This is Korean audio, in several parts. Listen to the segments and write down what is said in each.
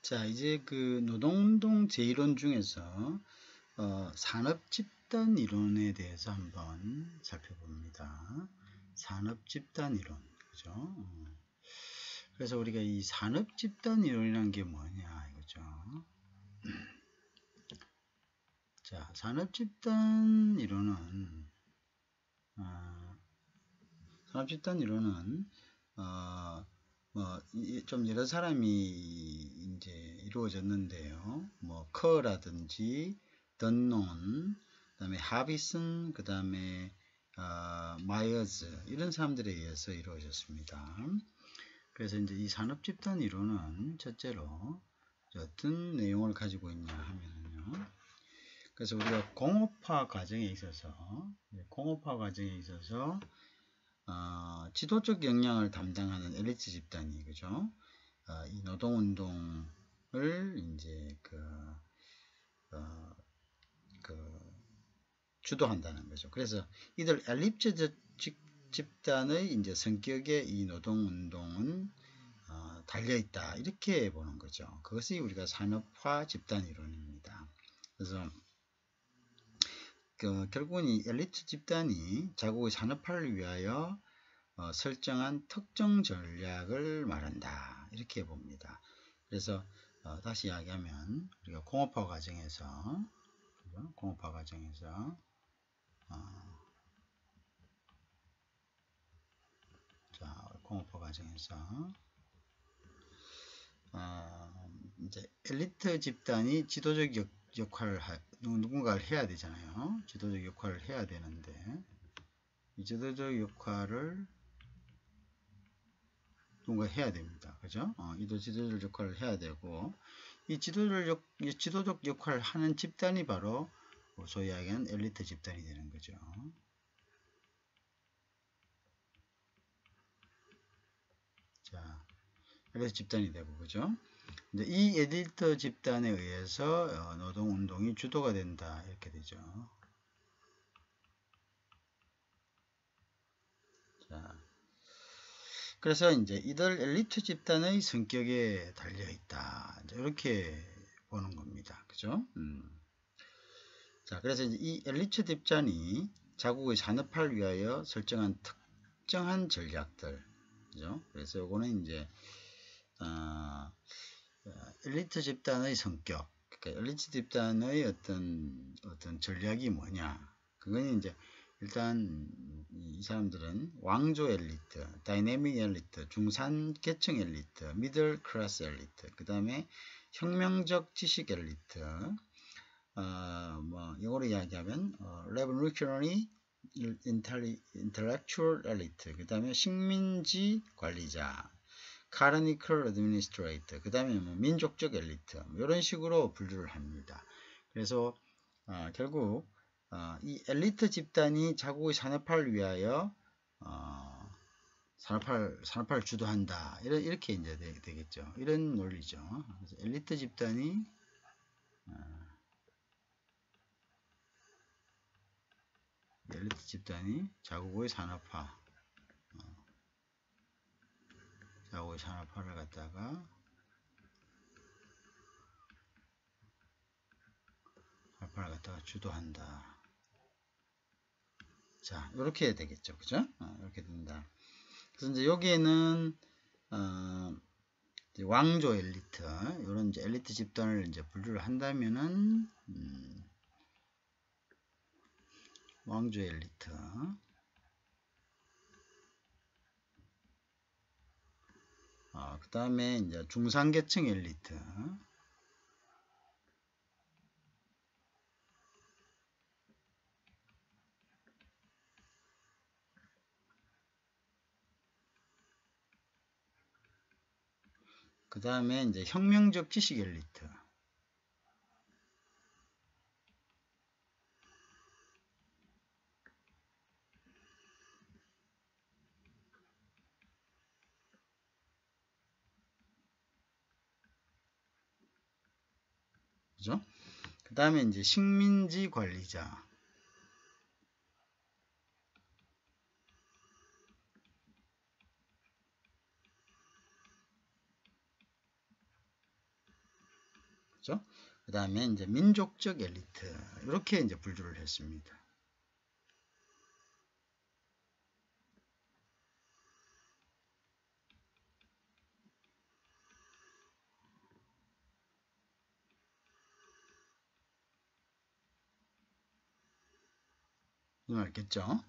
자, 이제 그 노동운동 제1론 중에서 산업집단 이론에 대해서 한번 살펴봅니다. 산업집단 이론, 그죠? 그래서 우리가 이 산업집단 이론이란 게 뭐냐, 이거죠. 자, 산업집단 이론은, 산업집단 이론은, 좀 여러 사람이 이제 이루어졌는데요. 뭐, 커라든지, 던논, 그 다음에 하비슨, 그 다음에, 마이어즈, 이런 사람들에 의해서 이루어졌습니다. 그래서 이제 이 산업집단 이론은 첫째로 어떤 내용을 가지고 있냐 하면요. 그래서 우리가 공업화 과정에 있어서, 지도적 역량을 담당하는 엘리트 집단이, 그죠? 이 노동운동을 이제 주도한다는 거죠. 그래서 이들 엘리트 집단의 이제 성격에 이 노동운동은 달려있다. 이렇게 보는 거죠. 그것이 우리가 산업화 집단 이론입니다. 그래서 결국은 이 엘리트 집단이 자국의 산업화를 위하여 설정한 특정 전략을 말한다. 이렇게 봅니다. 그래서 다시 이야기하면 우리가 공업화 과정에서 이제 엘리트 집단이 지도적 역할을 누군가를 해야 되잖아요. 지도적 역할을 해야 되는데 이 지도적 역할을 누군가 해야 됩니다. 그죠? 이도 지도적 역할을 해야 되고 이 지도적 역할을 하는 집단이 바로 소위 이야기하는 엘리트 집단이 되는 거죠. 자, 엘리트 집단이 되고, 그죠? 이제 이 엘리트 집단에 의해서 노동운동이 주도가 된다. 이렇게 되죠. 자, 그래서 이제 이들 엘리트 집단의 성격에 달려 있다. 이렇게 보는 겁니다. 그죠? 자, 그래서 이제 이 엘리트 집단이 자국의 산업화를 위하여 설정한 특정한 전략들, 그죠? 그래서 요거는 이제 엘리트 집단의 성격, 그러니까 엘리트 집단의 어떤 전략이 뭐냐? 그건 이제 일단 이 사람들은 왕조 엘리트, 다이내믹 엘리트, 중산계층 엘리트, 미들 클래스 엘리트, 그 다음에 혁명적 지식 엘리트, 뭐 이거로 이야기하면 revolutionary intellectual elite, 그 다음에 식민지 관리자, 카르니컬 어드미니스트레이터, 그 다음에 뭐 민족적 엘리트, 이런 식으로 분류를 합니다. 그래서 결국 이 엘리트 집단이 자국의 산업화를 위하여 산업화를 주도한다. 이렇게 이제 되겠죠. 이런 논리죠. 그래서 엘리트 집단이 자국의 산업화를 갖다가 주도한다. 자, 이렇게 되겠죠. 그죠? 이렇게 된다. 그래서 이제 여기에는 왕조 엘리트, 이런 이제 엘리트 집단을 이제 분류를 한다면은 왕조 엘리트, 그 다음에 이제 중산계층 엘리트, 그 다음에 이제 혁명적 지식 엘리트, 그죠? 그 다음에 이제 식민지 관리자, 그죠? 그 다음에 이제 민족적 엘리트 이렇게 이제 분류를 했습니다. 알겠죠?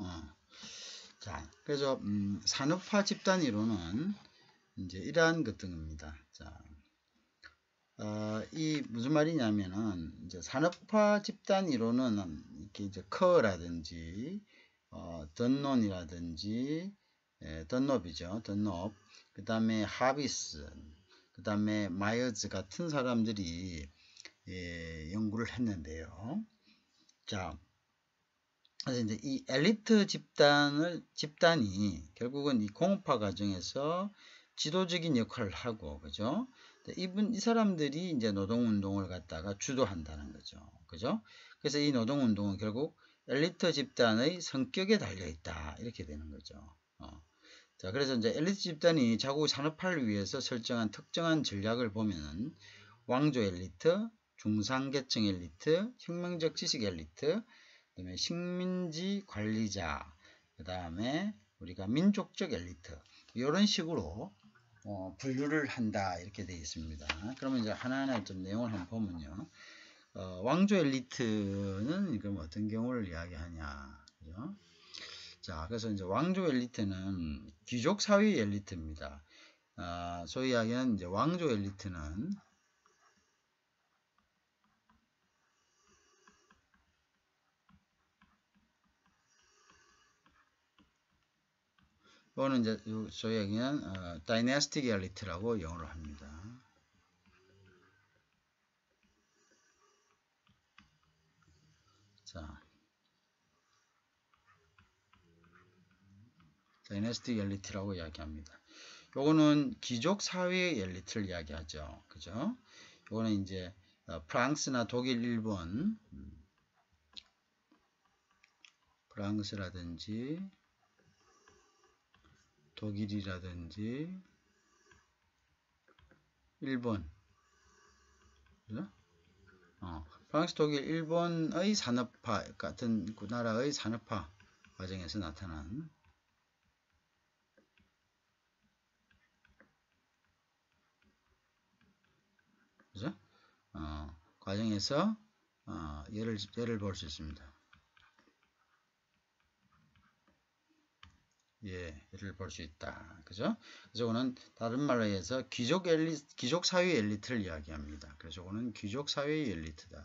자, 그래서 산업화 집단 이론은 이제 이러한 것들입니다. 자, 이 무슨 말이냐면은 이제 산업화 집단 이론은 이렇게 이제 커라든지 던논이라든지 던롭이죠. 던롭. 그 다음에 하비스, 그 다음에 마이어즈 같은 사람들이 연구를 했는데요. 자, 그래서 이제 이 엘리트 집단이 결국은 이 공업화 과정에서 지도적인 역할을 하고, 그죠? 이 사람들이 이제 노동운동을 갖다가 주도한다는 거죠. 그죠? 그래서 이 노동운동은 결국 엘리트 집단의 성격에 달려있다. 이렇게 되는 거죠. 자, 그래서 이제 엘리트 집단이 자국 산업화를 위해서 설정한 특정한 전략을 보면은 왕조 엘리트, 중상계층 엘리트, 혁명적 지식 엘리트, 그다음에 식민지 관리자, 그 다음에 우리가 민족적 엘리트 이런 식으로 분류를 한다 이렇게 되어 있습니다. 그러면 이제 하나하나 좀 내용을 한번 보면요. 왕조 엘리트는 그럼 어떤 경우를 이야기하냐, 그죠? 자, 그래서 이제 왕조 엘리트는 귀족 사회 엘리트입니다. 소위 이야기하는 이제 왕조 엘리트는 이거는 이제 소위 얘기하는 다이내스틱 엘리트라고 영어로 합니다. 자, 다이내스틱 엘리트라고 이야기합니다. 요거는 귀족 사회의 엘리트를 이야기하죠. 그죠? 요거는 이제 프랑스나 독일, 일본, 프랑스라든지 독일이라든지 일본, 그죠? 프랑스, 독일, 일본의 산업화 같은 그 나라의 산업화 과정에서 나타난, 그죠? 과정에서 예를 볼 수 있습니다. 예를 볼 수 있다. 그죠? 그래서 이거는 다른 말로 해서 귀족 사회 엘리트를 이야기합니다. 그래서 이거는 귀족 사회의 엘리트다.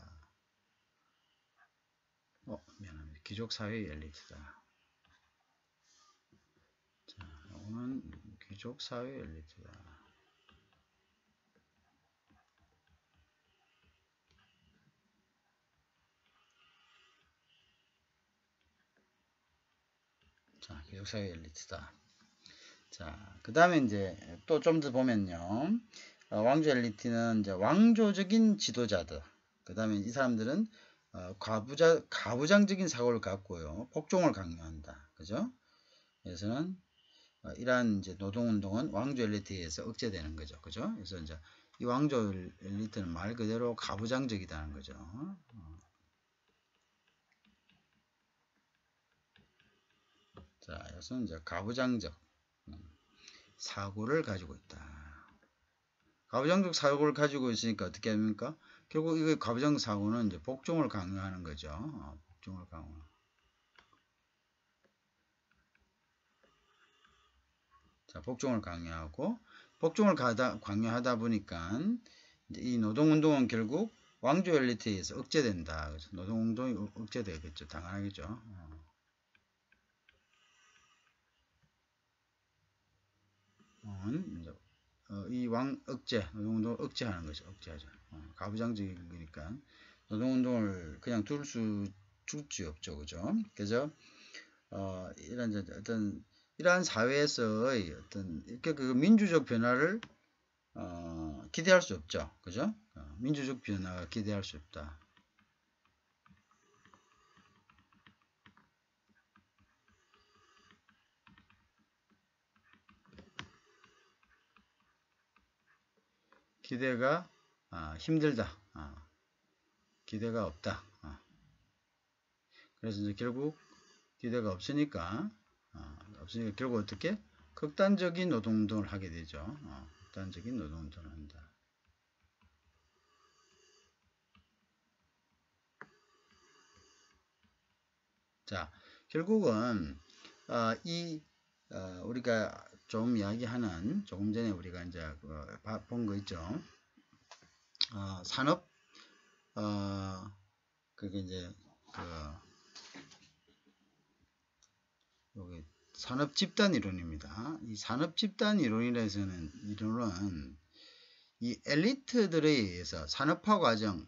미안합니다. 귀족 사회의 엘리트다. 자, 이거는 귀족 사회 엘리트다. 자, 귀족 사회 엘리트다. 자, 그 다음에 이제 또 좀 더 보면요. 왕조 엘리트는 이제 왕조적인 지도자들. 그 다음에 이 사람들은 가부장적인 사고를 갖고요. 복종을 강요한다. 그죠? 그래서는 이러한 이제 노동운동은 왕조 엘리트에 의해서 억제되는 거죠. 그죠? 그래서 이제 이 왕조 엘리트는 말 그대로 가부장적이다는 거죠. 자, 이것은 이제 가부장적 사고를 가지고 있다. 가부장적 사고를 가지고 있으니까 어떻게 합니까? 결국 이 가부장적 사고는 이제 복종을 강요하는 거죠. 복종을 강요. 자, 복종을 강요하고 복종을 강요하다 보니까 이 노동운동은 결국 왕조 엘리트에 의해서 억제된다. 그래서 노동운동이 억제되겠죠. 당연하겠죠. 이 노동운동을 억제하는 거죠. 억제하죠. 가부장적이니까 노동운동을 그냥 둘 수 없죠. 그죠? 그래서 이런 어떤 이러한 사회에서의 어떤 이렇게 그 민주적 변화를 기대할 수 없죠. 그죠? 민주적 변화가 기대할 수 없다. 기대가 힘들다. 기대가 없다. 그래서 이제 결국 기대가 없으니까 결국 어떻게 극단적인 노동운동을 하게 되죠. 극단적인 노동운동을 한다. 자, 결국은 우리가 좀 이야기하는 조금 전에 우리가 이제 본 거 있죠. 산업 그게 이제 여기 산업 집단 이론입니다. 이 산업 집단 이론이라서는 이론은 이 엘리트들에 의해서 산업화 과정,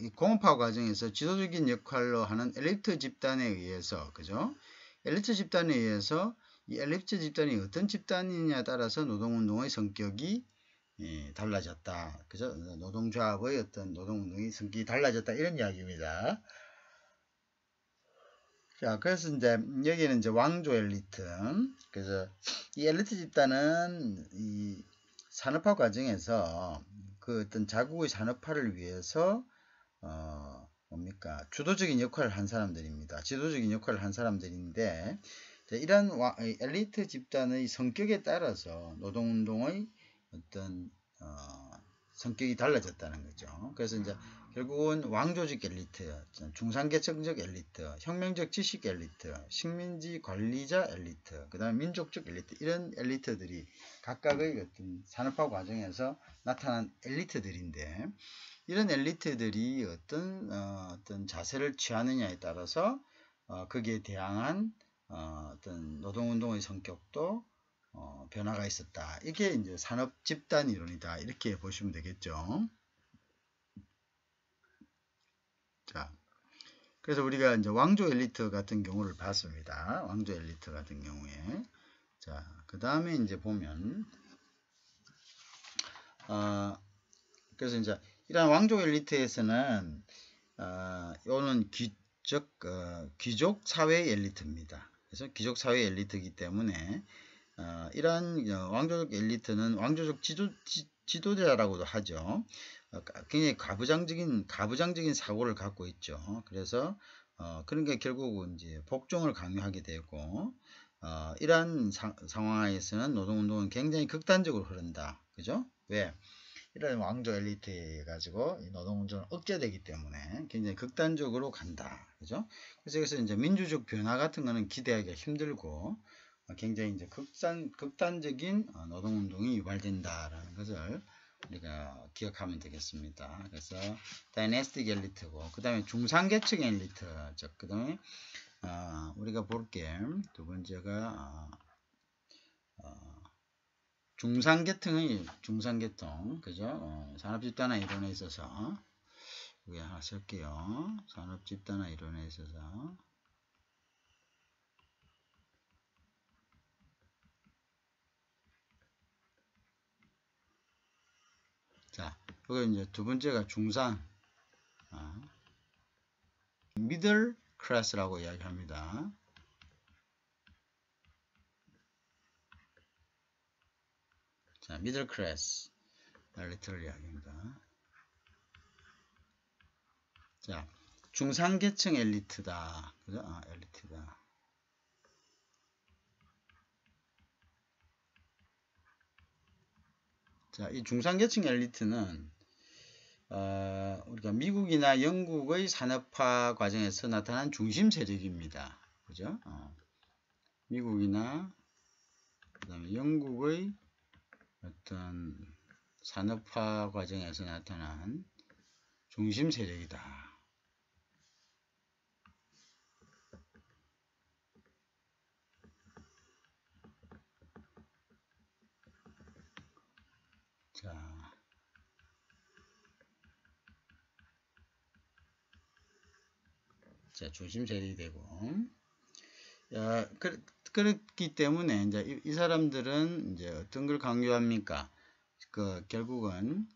이 공업화 과정에서 지도적인 역할로 하는 엘리트 집단에 의해서, 그죠? 엘리트 집단에 의해서 이 엘리트 집단이 어떤 집단이냐에 따라서 노동운동의 성격이 달라졌다. 그죠? 노동조합의 어떤 노동운동의 성격이 달라졌다. 이런 이야기입니다. 자, 그래서 이제 여기는 이제 왕조 엘리트. 그래서 이 엘리트 집단은 이 산업화 과정에서 그 어떤 자국의 산업화를 위해서 뭡니까? 주도적인 역할을 한 사람들입니다. 지도적인 역할을 한 사람들인데, 이런 엘리트 집단의 성격에 따라서 노동운동의 어떤 성격이 달라졌다는 거죠. 그래서 이제 결국은 왕조직 엘리트, 중산계층적 엘리트, 혁명적 지식 엘리트, 식민지 관리자 엘리트, 그 다음에 민족적 엘리트, 이런 엘리트들이 각각의 어떤 산업화 과정에서 나타난 엘리트들인데, 이런 엘리트들이 어떤 자세를 취하느냐에 따라서 거기에 대항한 어떤 노동운동의 성격도 변화가 있었다. 이게 이제 산업 집단 이론이다. 이렇게 보시면 되겠죠. 자, 그래서 우리가 이제 왕조 엘리트 같은 경우를 봤습니다. 왕조 엘리트 같은 경우에. 자, 그 다음에 이제 보면, 그래서 이제 이런 왕조 엘리트에서는, 요는 귀족 사회 엘리트입니다. 그래서 귀족 사회 엘리트이기 때문에, 이러한 왕조적 엘리트는 왕조적 지도자라고도 하죠. 굉장히 가부장적인 사고를 갖고 있죠. 그래서 그러니까 결국은 이제 복종을 강요하게 되고, 이러한 상황에서는 노동운동은 굉장히 극단적으로 흐른다. 그죠? 왜? 이런 왕조 엘리트에 가지고 노동운동을 억제되기 때문에 굉장히 극단적으로 간다. 그죠? 그래서 이제 민주적 변화 같은 거는 기대하기가 힘들고, 굉장히 이제 극단적인 노동운동이 유발된다라는 것을 우리가 기억하면 되겠습니다. 그래서 다이내스틱 엘리트고, 그 다음에 중산계층 엘리트, 그 다음에 우리가 볼게 두 번째가 중산계통, 그죠? 산업집단화 이론에 있어서 여기 하나 쓸게요. 산업집단화 이론에 있어서. 자, 여기 이제 두 번째가 미들 클래스라고 이야기합니다. 자, 미들 클래스 엘리트를 이야기합니다. 자, 중산계층 엘리트다. 그죠? 엘리트다. 자, 이 중산계층 엘리트는 우리가 미국이나 영국의 산업화 과정에서 나타난 중심 세력입니다. 그죠? 미국이나 그다음에 영국의 어떤 산업화 과정에서 나타난 중심 세력이다. 자, 중심 세력이 되고, 그렇기 때문에 이제 이 사람들은 이제 어떤 걸 강조합니까? 결국은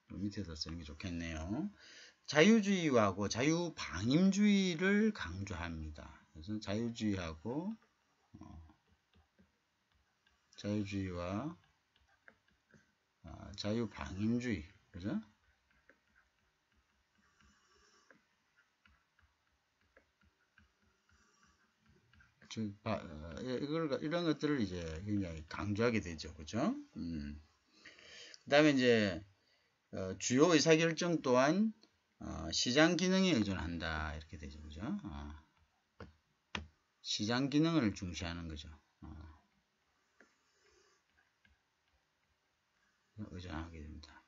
밑에다 쓰는 게 좋겠네요. 자유주의하고 자유방임주의를 강조합니다. 그래서 자유주의와 자유방임주의, 그죠? 이런 것들을 이제 굉장히 강조하게 되죠. 그죠? 그 다음에 이제, 주요 의사결정 또한, 시장 기능에 의존한다. 이렇게 되죠. 그죠? 시장 기능을 중시하는 거죠. 의존하게 됩니다.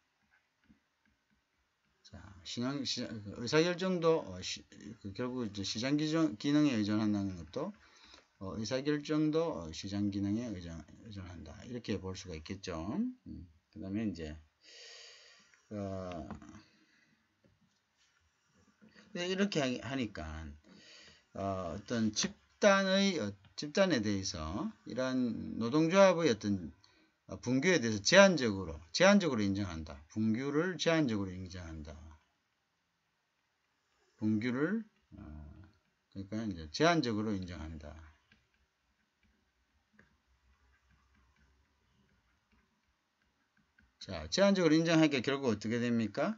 자, 의사결정도, 결국 이제 시장 기능에 의존한다는 것도, 의사결정도 시장 기능에 의존한다. 이렇게 볼 수가 있겠죠. 그 다음에 이제, 이렇게 하니까, 어떤 집단에 대해서 이러한 노동조합의 어떤 분규에 대해서 제한적으로 인정한다. 분규를 제한적으로 인정한다. 분규를 그러니까 이제 제한적으로 인정한다. 자, 제한적으로 인정하니까 결국 어떻게 됩니까?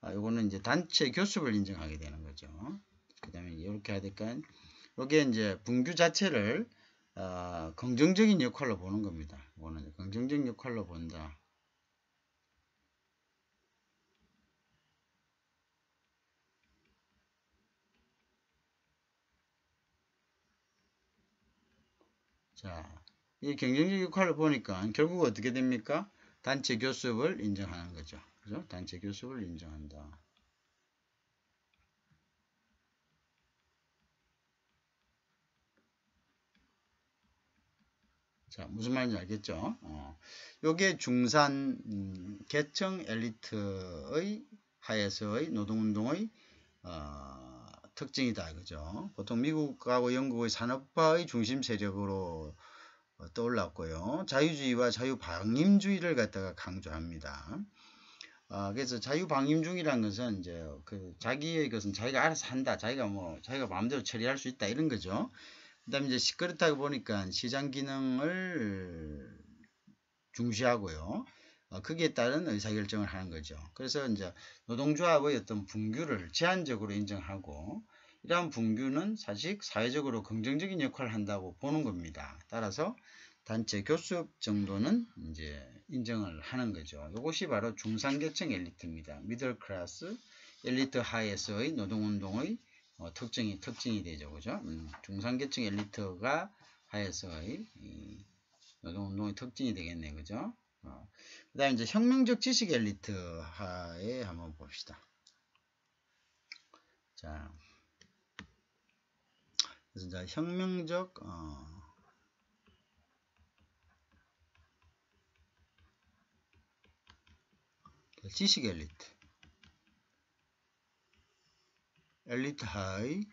요거는 이제 단체 교습을 인정하게 되는 거죠. 그 다음에 이렇게 해야 될까? 요게 이제 분규 자체를 긍정적인 역할로 보는 겁니다. 이거는 긍정적인 역할로 본다. 자, 이 긍정적 역할을 보니까 결국 어떻게 됩니까? 단체 교습을 인정하는 거죠. 그죠? 단체 교습을 인정한다. 자, 무슨 말인지 알겠죠? 요게 중산 계층 엘리트의 하에서의 노동운동의 특징이다. 그죠? 보통 미국하고 영국의 산업화의 중심 세력으로 떠올랐고요. 자유주의와 자유방임주의를 갖다가 강조합니다. 그래서 자유방임주의라는 것은 이제 자기의 것은 자기가 알아서 한다. 자기가 마음대로 처리할 수 있다. 이런 거죠. 그 다음에 이제 그렇다고 보니까 시장 기능을 중시하고요. 거기에 따른 의사결정을 하는 거죠. 그래서 이제 노동조합의 어떤 분규를 제한적으로 인정하고 이러한 분규는 사실 사회적으로 긍정적인 역할을 한다고 보는 겁니다. 따라서 단체 교섭 정도는 이제 인정을 하는 거죠. 이것이 바로 중산계층 엘리트입니다. 미들 클래스 엘리트 하에서의 노동운동의 특징이 되죠. 그죠? 중산계층 엘리트가 하에서의 노동운동의 특징이 되겠네. 그죠? 그 다음에 이제 혁명적 지식 엘리트 하에 한번 봅시다. 자, 그래서 이제 혁명적, 지식 엘리트 하의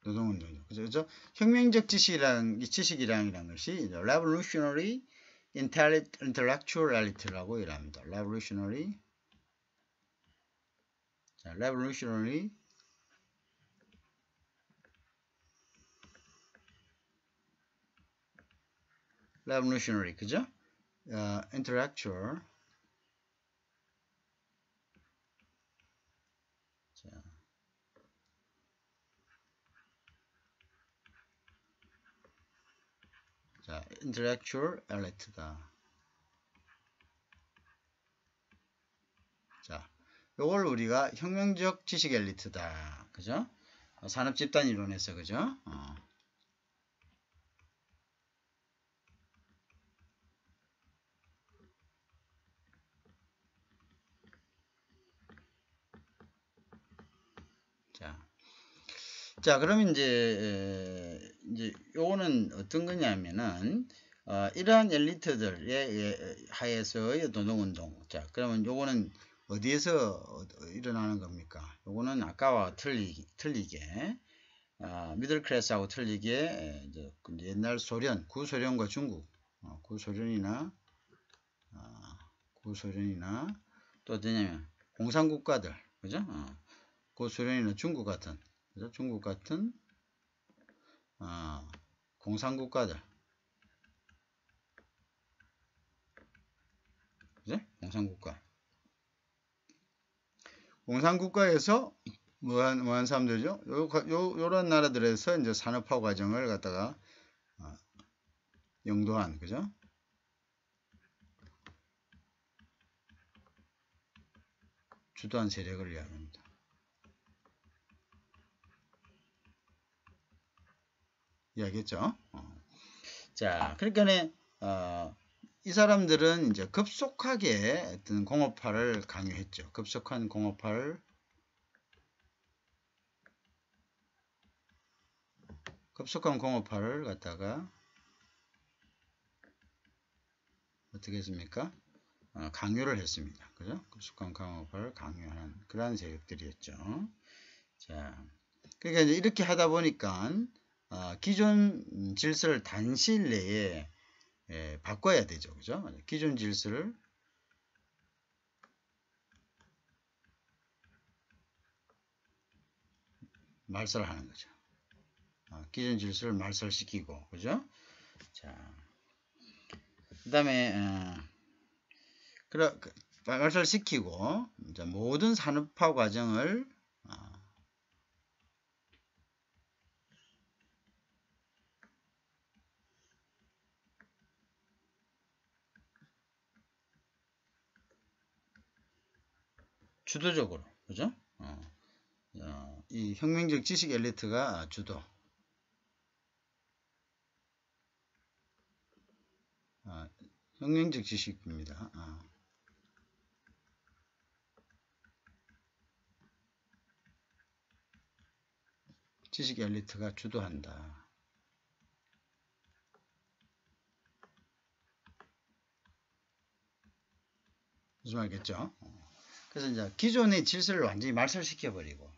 노동운동이죠. 그죠? 혁명적 지식이라는 것이 revolutionary intellectuality라고 일합니다. revolutionary 그죠? intellectual 자, intellectual elite다. 자, 요걸 우리가 혁명적 지식 엘리트다. 그죠? 산업 집단 이론에서 그죠? 자, 그러면 이제 요거는 어떤 거냐면은 이러한 엘리트들의 하에서의 노동운동. 자, 그러면 요거는 어디에서 일어나는 겁니까? 요거는 아까와 틀리게 미들 클래스하고 틀리게 이제 옛날 소련, 구소련과 중국, 구소련이나 또 어디냐면 공산국가들, 그죠? 구소련이나 중국 같은, 그죠? 중국 같은 공산국가들, 그죠? 공산국가. 공산국가에서 뭐한 사람들이죠? 요런 나라들에서 이제 산업화 과정을 갖다가 영도한, 그죠? 주도한 세력을 이야기합니다. 이야기했죠? 자, 그러니까 이 사람들은 이제 급속하게 어떤 공업화를 강요했죠. 급속한 공업화를 갖다가 어떻게 했습니까? 강요를 했습니다. 그죠? 급속한 공업화를 강요하는 그러한 세력들이었죠. 자, 그러니까 이제 이렇게 하다 보니까 기존 질서를 단시일 내에 바꿔야 되죠. 그죠? 기존 질서를 말살하는 거죠. 기존 질서를 말살시키고, 그죠? 자, 그 다음에, 말살시키고, 모든 산업화 과정을, 주도적으로, 그죠? 이 혁명적 지식 엘리트가 주도, 혁명적 지식입니다. 지식 엘리트가 주도한다. 무슨 말겠죠? 그래서 이제 기존의 질서를 완전히 말살시켜버리고,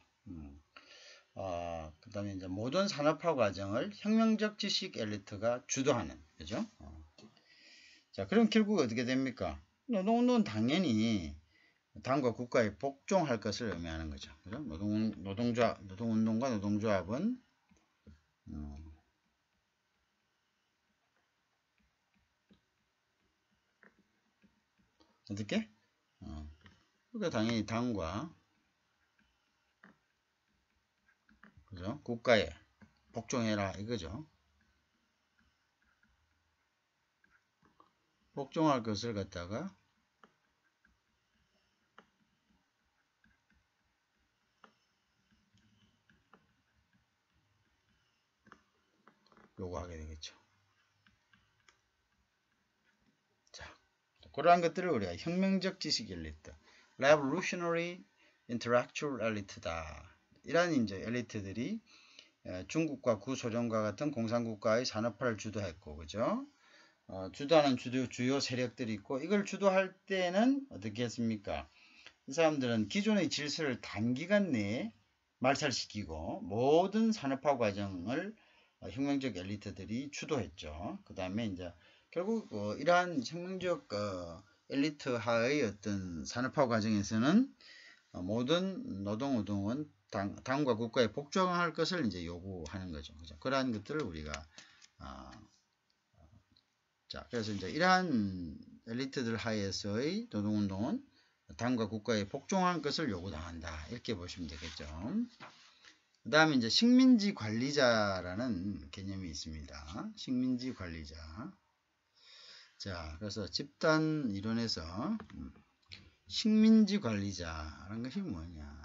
그 다음에 이제 모든 산업화 과정을 혁명적 지식 엘리트가 주도하는, 그죠? 자, 그럼 결국 어떻게 됩니까? 노동운동은 당연히 당과 국가에 복종할 것을 의미하는 거죠. 그죠? 노동운동과 노동조합은, 어떻게? 그러니까 당연히 당과, 그죠? 국가에 복종해라 이거죠. 복종할 것을 갖다가 요구하게 되겠죠. 자, 그러한 것들을 우리가 혁명적 지식 엘리트, Revolutionary Intellectual Elite다. 이런 이제 엘리트들이 중국과 구소련과 같은 공산국가의 산업화를 주도했고, 그죠? 주도하는 주요 세력들이 있고, 이걸 주도할 때는 어떻게 했습니까? 이 사람들은 기존의 질서를 단기간 내에 말살시키고 모든 산업화 과정을 혁명적 엘리트들이 주도했죠. 그 다음에 이제 결국 이러한 혁명적 엘리트하의 어떤 산업화 과정에서는 모든 노동운동은 당과 국가에 복종할 것을 이제 요구하는 거죠. 그죠? 그러한 것들을 우리가 자, 그래서 이제 이러한 엘리트들 하에서의 노동운동은 당과 국가에 복종할 것을 요구당한다. 이렇게 보시면 되겠죠. 그 다음에 이제 식민지 관리자라는 개념이 있습니다. 식민지 관리자. 자, 그래서 집단 이론에서 식민지 관리자라는 것이 뭐냐.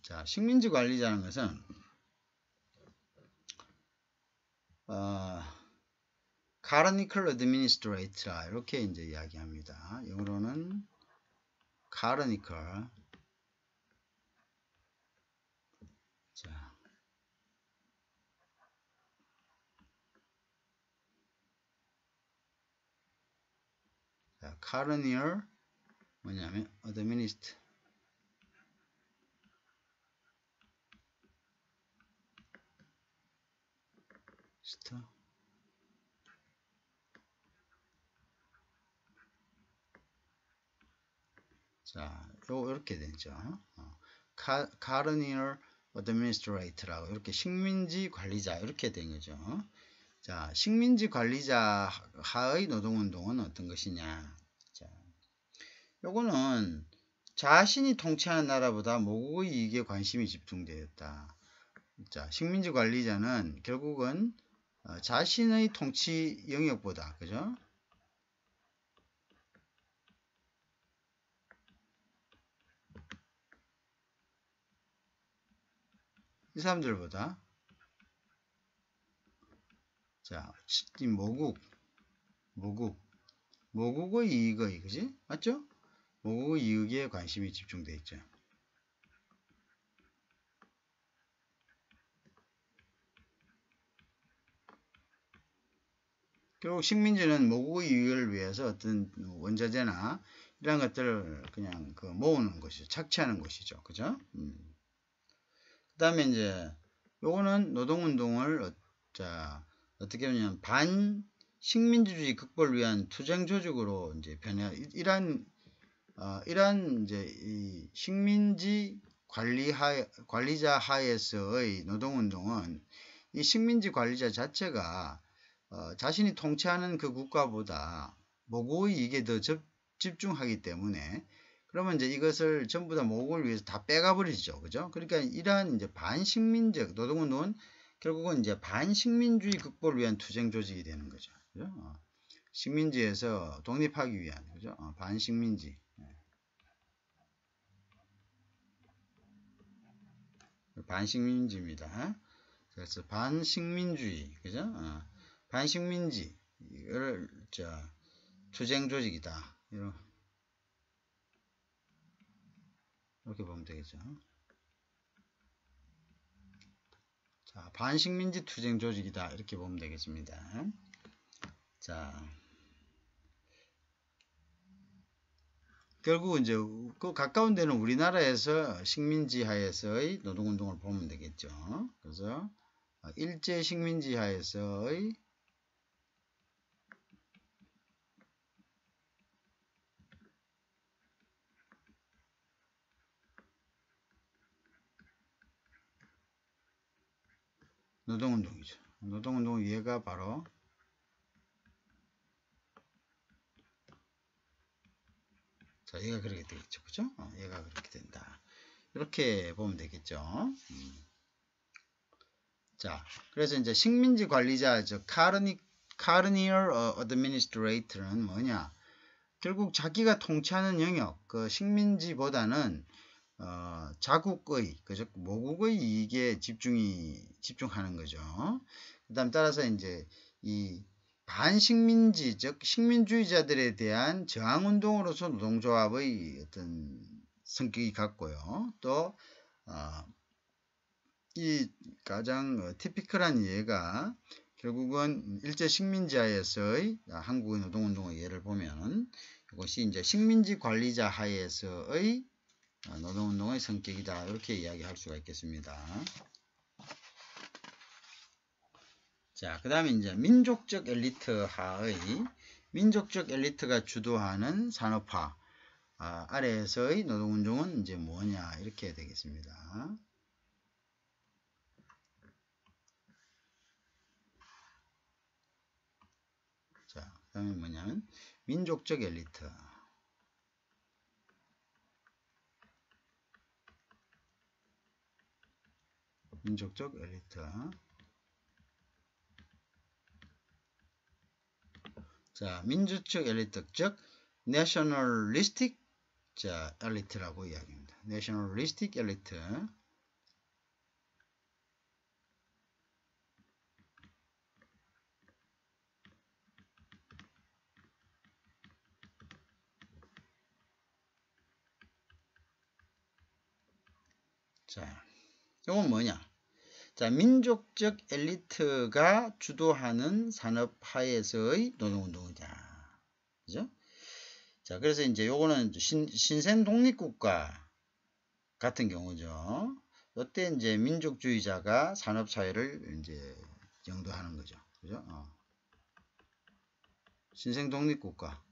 자, 식민지 관리자라는 것은 Tyrannical Administrator 이렇게 이제 이야기합니다. 영어로는 Tyrannical. 자, Tyrannical 뭐냐면 Administrator. 자, 요렇게 되죠. Tyrannical administrator라고 이렇게 식민지 관리자 이렇게 된 거죠. 자, 식민지 관리자 하의 노동운동은 어떤 것이냐. 자, 요거는 자신이 통치하는 나라보다 모국의 이익에 관심이 집중되었다. 자, 식민지 관리자는 결국은 자신의 통치 영역보다, 그죠? 이 사람들보다, 자, 이 모국의 이익의, 그지? 맞죠? 모국의 이익에 관심이 집중되어 있죠. 결국 식민지는 모국의 이익을 위해서 어떤 원자재나 이런 것들을 그냥 모으는 것이죠. 착취하는 것이죠. 그죠? 그 다음에 이제 요거는 노동운동을 어떻게 보면 반식민지주의 극복을 위한 투쟁 조직으로 이제 이러한 이제 이 식민지 관리자 하에서의 노동운동은 이 식민지 관리자 자체가 자신이 통치하는 그 국가보다 모국의 이익에 더 집중하기 때문에 그러면 이제 이것을 전부 다 모국을 위해서 다 빼가버리죠. 그죠? 그러니까 이러한 이제 반식민적 노동운동은 결국은 이제 반식민주의 극복을 위한 투쟁 조직이 되는 거죠. 그죠? 식민지에서 독립하기 위한, 그죠? 반식민지. 반식민지입니다. 그래서 반식민주의, 그죠? 반식민지를 투쟁 조직이다. 이렇게 보면 되겠죠. 자, 반식민지 투쟁 조직이다. 이렇게 보면 되겠습니다. 자, 결국 이제 그 가까운 데는 우리나라에서 식민지 하에서의 노동운동을 보면 되겠죠. 그래서 일제 식민지 하에서의 노동운동이죠. 노동운동 얘가 바로 자, 얘가 그렇게 되겠죠. 그죠? 얘가 그렇게 된다. 이렇게 보면 되겠죠. 자, 그래서 이제 식민지 관리자, colonial administrator는 뭐냐? 결국 자기가 통치하는 영역, 그 식민지보다는 자국의, 그죠? 모국의 이익에 집중하는 거죠. 그 다음 따라서 이제 이 반식민지, 즉 식민주의자들에 대한 저항운동으로서 노동조합의 어떤 성격이 같고요. 또 이 가장 티피컬한 예가 결국은 일제 식민지하에서의 한국의 노동운동의 예를 보면 이것이 이제 식민지 관리자 하에서의 노동운동의 성격이다. 이렇게 이야기할 수가 있겠습니다. 자, 그 다음에 이제 민족적 엘리트 하의 민족적 엘리트가 주도하는 산업화 아래에서의 노동운동은 이제 뭐냐 이렇게 되겠습니다. 자, 그 다음에 뭐냐면 민족적 엘리트 민족적 엘리트 자, 민족적 엘리트 즉 내셔널리스틱 엘리트라고 이야기합니다. 내셔널리스틱 엘리트 자, 이건 뭐냐? 자, 민족적 엘리트가 주도하는 산업 하에서의 노동운동이다. 그죠? 자, 그래서 이제 요거는 신생 독립국가 같은 경우죠. 이때 이제 민족주의자가 산업사회를 이제 영도하는 거죠. 그죠? 신생 독립국가.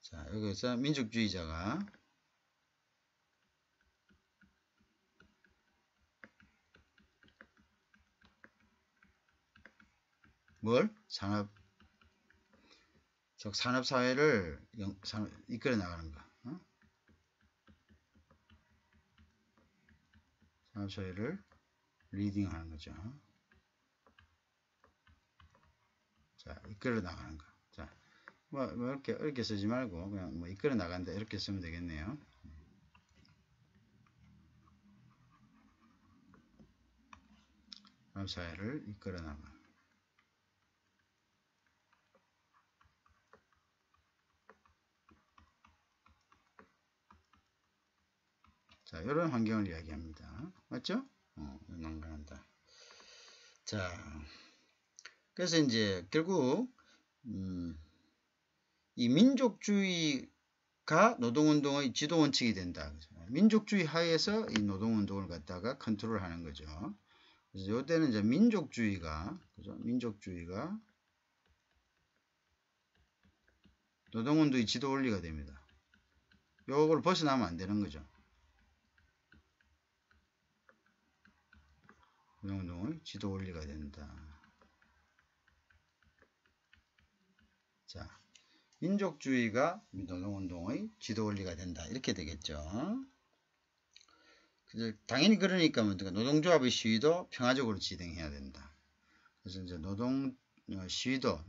자, 여기서 민족주의자가 뭘? 산업사회를 이끌어 나가는 거. 어? 산업사회를 리딩하는 거죠. 자, 이끌어 나가는 거. 자, 뭐 이렇게 어렵게 쓰지 말고 그냥 뭐 이끌어 나간다 이렇게 쓰면 되겠네요. 산업사회를 이끌어 나가. 자, 이런 환경을 이야기합니다. 맞죠? 난간한다. 자, 그래서 이제 결국 이 민족주의가 노동운동의 지도 원칙이 된다. 민족주의 하에서 이 노동운동을 갖다가 컨트롤하는 거죠. 그래서 이때는 이제 민족주의가, 그죠? 민족주의가 노동운동의 지도 원리가 됩니다. 요걸 벗어나면 안 되는 거죠. 노동운동의 지도 원리가 된다. 자, 민족주의가 노동운동의 지도 원리가 된다. 이렇게 되겠죠. 당연히 그러니까 노동조합의 시위도 평화적으로 진행해야 된다. 그래서 이제 노동조합 시위도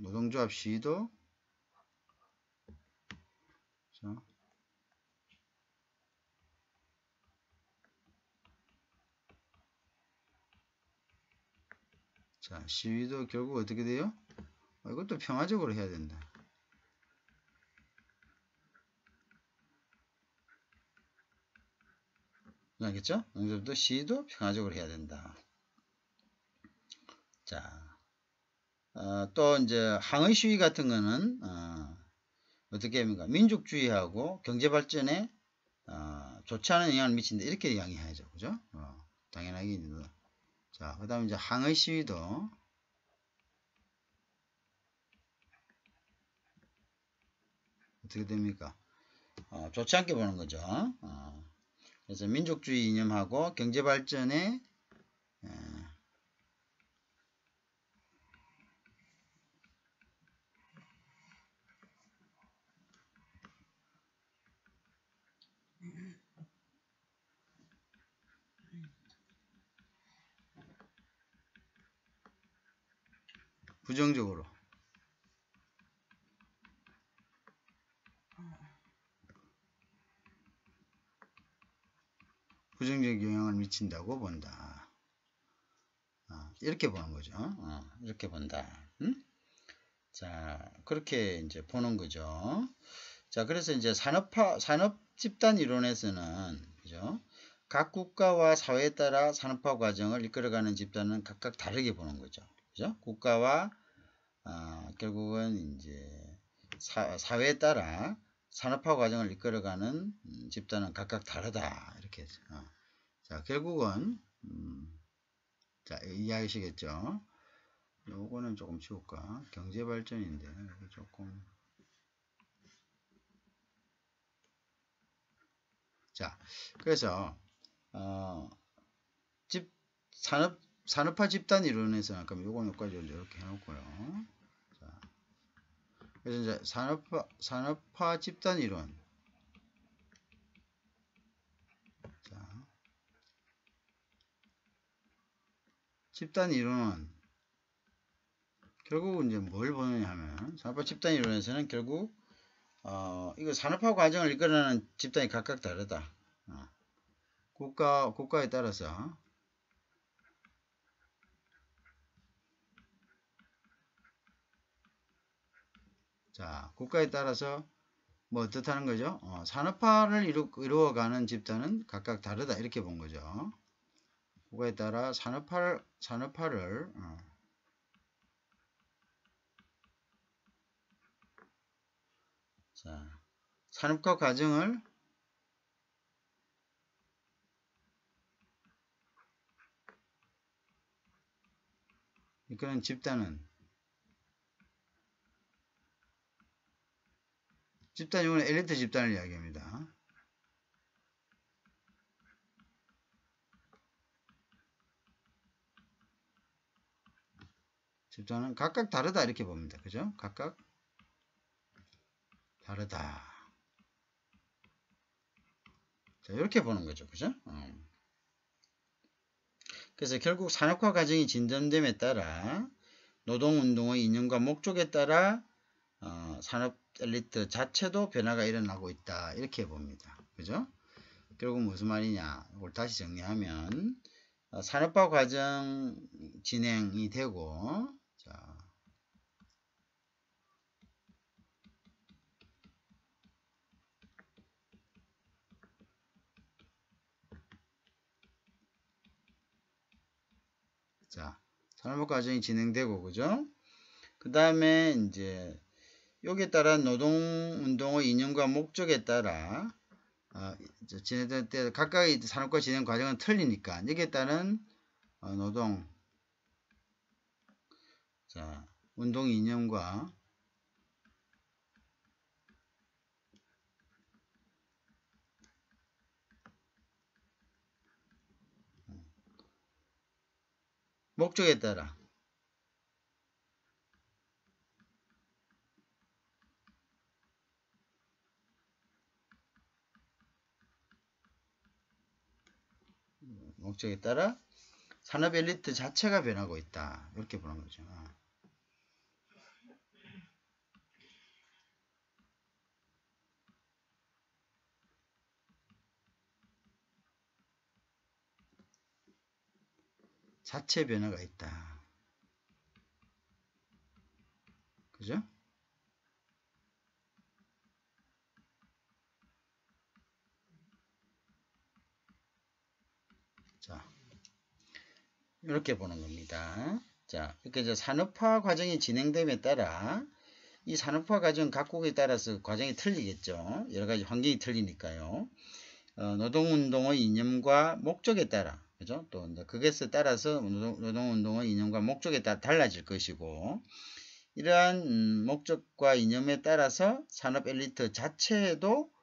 자, 시위도 결국 어떻게 돼요? 이것도 평화적으로 해야 된다. 알겠죠? 농협도 시위도 평화적으로 해야 된다. 자, 또 이제 항의 시위 같은 거는 어떻게 합니까? 민족주의하고 경제발전에 좋지 않은 영향을 미친다. 이렇게 이야기해야죠. 그죠? 당연하게. 자, 그 다음에 이제 항의 시위도 어떻게 됩니까? 좋지 않게 보는 거죠. 그래서 민족주의 이념하고 경제발전에 부정적 영향을 미친다고 본다. 이렇게 보는 거죠. 이렇게 본다. 자, 그렇게 이제 보는 거죠. 자, 그래서 이제 산업 집단 이론에서는, 그죠? 각 국가와 사회에 따라 산업화 과정을 이끌어가는 집단은 각각 다르게 보는 거죠. 그죠? 국가와, 결국은 이제 사회에 따라 산업화 과정을 이끌어가는 집단은 각각 다르다. 이렇게. 자, 결국은, 자, 이해하시겠죠? 요거는 조금 지울까? 경제발전인데, 조금. 자, 그래서, 산업화 집단 이론에서는, 그럼 요거는 여기까지 이렇게 해놓고요. 자, 그래서 이제 산업화 집단 이론. 자, 집단 이론은 결국 이제 뭘 보느냐 하면, 산업화 집단 이론에서는 결국, 이거 산업화 과정을 이끌어내는 집단이 각각 다르다. 국가에 따라서. 자, 국가에 따라서 뭐 어떻다는 거죠? 산업화를 이루어가는 집단은 각각 다르다. 이렇게 본 거죠. 국가에 따라 산업화를 자, 산업화 과정을 이끄는 집단은 집단 이거는 엘리트 집단을 이야기합니다. 집단은 각각 다르다 이렇게 봅니다. 그죠? 각각 다르다. 자, 이렇게 보는 거죠. 그죠? 그래서 결국 산업화 과정이 진전됨에 따라 노동운동의 이념과 목적에 따라 산업 엘리트 자체도 변화가 일어나고 있다. 이렇게 봅니다. 그죠? 결국 무슨 말이냐? 이걸 다시 정리하면 산업화 과정 진행이 되고 자, 산업화 과정이 진행되고 그죠? 그 다음에 이제 여기에 따라 노동운동의 이념과 목적에 따라 진행될 때 각각의 산업화 진행 과정은 틀리니까 여기에 따른 노동 운동 이념과 목적에 따라 산업 엘리트 자체가 변하고 있다. 이렇게 보는 거죠. 자체 변화가 있다. 그죠? 자, 이렇게 보는 겁니다. 자, 이렇게 이제 산업화 과정이 진행됨에 따라 이 산업화 과정 각국에 따라서 과정이 틀리겠죠. 여러 가지 환경이 틀리니까요. 노동운동의 이념과 목적에 따라, 그죠? 또 그것에 따라서 노동운동의 이념과 목적에 따라 달라질 것이고, 이러한 목적과 이념에 따라서 산업 엘리트 자체도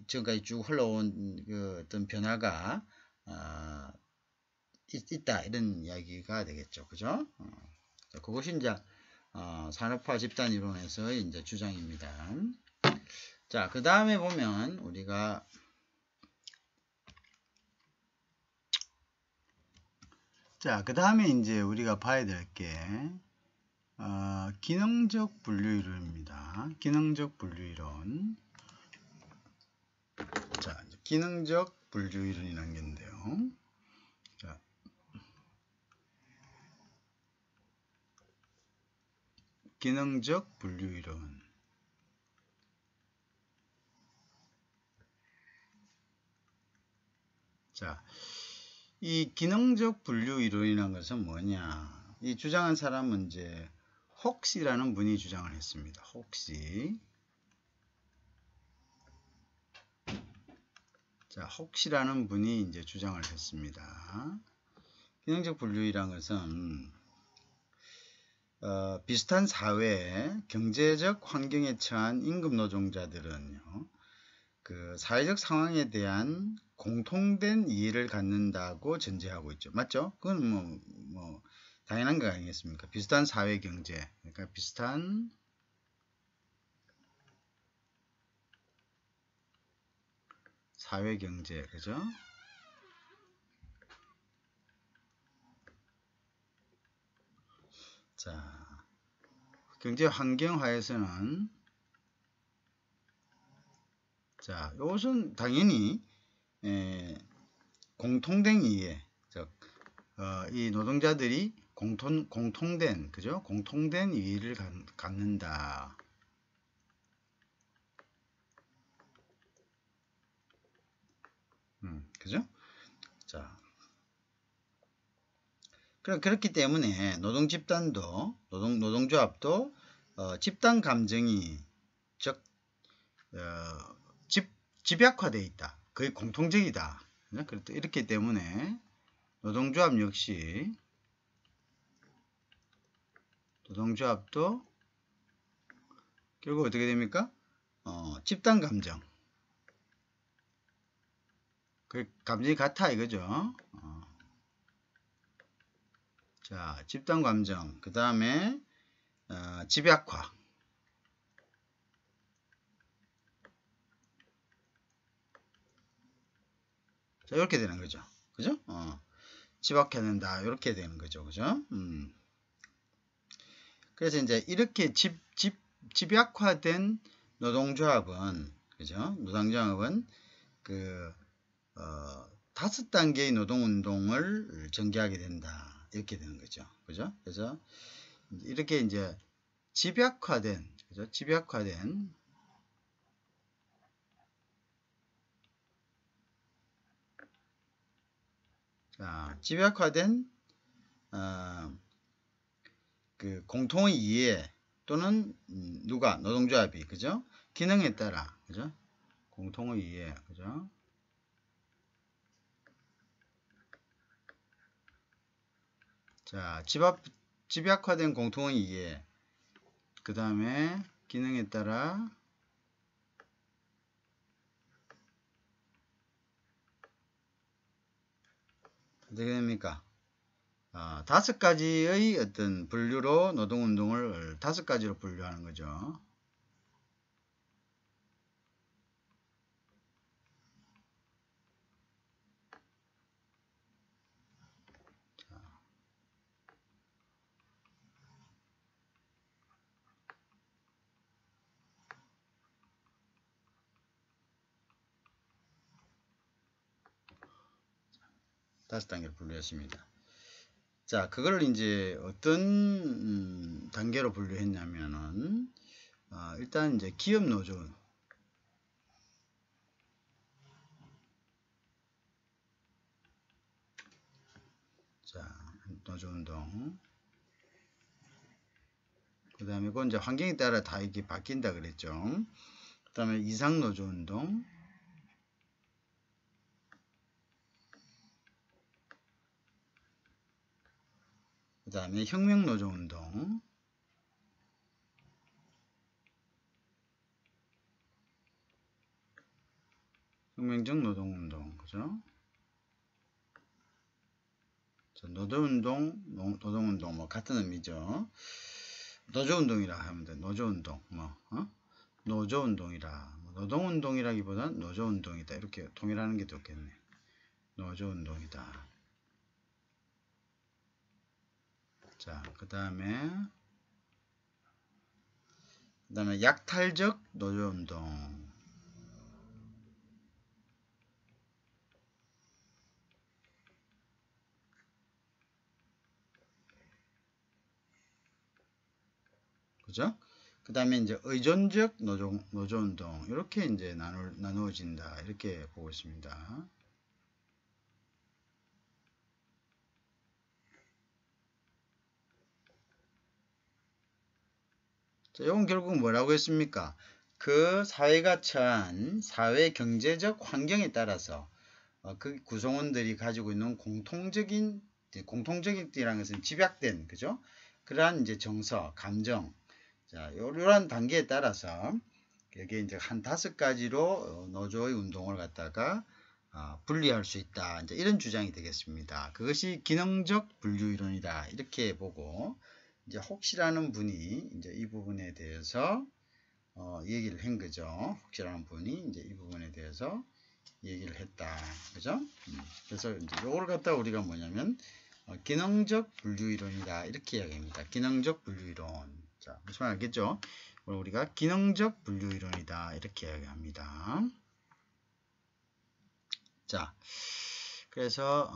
지금까지 쭉 흘러온 그 어떤 변화가 있다 이런 이야기가 되겠죠, 그죠? 그것이 이제 산업화 집단 이론에서의 이제 주장입니다. 자, 그 다음에 보면 우리가 그 다음에 이제 우리가 봐야 될 게 기능적 분류이론입니다. 기능적 분류이론. 자, 기능적 분류이론이라는 건데요. 자, 기능적 분류이론. 자, 이 기능적 분류이론이라는 것은 뭐냐? 이 주장한 사람은 이제 혹시라는 분이 주장을 했습니다. 혹시. 자, 혹시라는 분이 이제 주장을 했습니다. 기능적 분류이라는 것은 비슷한 사회, 경제적 환경에 처한 임금 노동자들은요, 그 사회적 상황에 대한 공통된 이해를 갖는다고 전제하고 있죠. 맞죠? 그건 뭐 당연한 거 아니겠습니까? 비슷한 사회 경제, 그러니까 비슷한 사회 경제, 그죠? 자, 경제 환경화에서는 자, 이것은 당연히 공통된 이해, 즉 이 노동자들이 공통된 그죠? 공통된 이해를 갖는다. 그죠? 자, 그렇기 때문에 노동집단도 노동조합도 집단 감정이 즉 집약화되어 있다. 거의 공통적이다. 이렇기 때문에 노동조합 역시 노동조합도 결국 어떻게 됩니까? 집단 감정. 그 감정이 같아 이거죠. 자, 집단 감정. 그 다음에 집약화. 자, 이렇게 되는 거죠. 그죠? 집약해야 된다. 이렇게 되는 거죠. 그죠? 그래서 이제 이렇게 집약화된 노동조합은, 그죠? 노동조합은 그, 5단계의 노동운동을 전개하게 된다. 이렇게 되는 거죠. 그죠? 그래서 이렇게 이제 집약화된, 그죠? 집약화된 자, 집약화된 그 공통의 이해 또는 누가 노동조합이 그죠? 기능에 따라 그죠? 공통의 이해 그죠? 자, 집약화된 공통의 이해 그 다음에 기능에 따라 어떻게 됩니까? 5가지의 어떤 분류로 노동운동을 5가지로 분류하는 거죠. 다섯 단계로 분류했습니다. 자, 그걸 이제 어떤 단계로 분류했냐면은 일단 이제 기업 노조 자, 노조운동 그 다음에 그건 이제 환경에 따라 다 이게 바뀐다 그랬죠. 그 다음에 이상노조운동 그 다음에 혁명노조운동 혁명적 노동운동 그죠? 자, 노동운동 뭐 같은 의미죠. 노조운동이라 하면 돼. 노조운동 노조운동이라 노동운동이라기보단 노조운동이다 이렇게 통일하는 게 좋겠네. 노조운동이다. 자, 그 다음에 약탈적 노조운동 그죠? 그 다음에 이제 의존적 노조운동 이렇게 이제 나누어진다 이렇게 보고 있습니다. 자, 이건 결국 뭐라고 했습니까? 그 사회가 처한 사회 경제적 환경에 따라서 그 구성원들이 가지고 있는 공통적인 띠라는 것은 집약된 그죠? 그러한 이제 정서, 감정, 자, 이러한 단계에 따라서 여기에 이제 한 5가지로 노조의 운동을 갖다가 분리할 수 있다. 이제 이런 주장이 되겠습니다. 그것이 기능적 분류 이론이다. 이렇게 보고 이제 혹시라는 분이 이제 이 부분에 대해서 얘기를 한 거죠. 혹시라는 분이 이제 이 부분에 대해서 얘기를 했다. 그죠? 그래서 이제 요걸 갖다 우리가 뭐냐면 기능적 분류 이론이다. 이렇게 이야기합니다. 기능적 분류 이론. 자, 무슨 말 알겠죠? 우리가 기능적 분류 이론이다. 이렇게 이야기합니다. 자, 그래서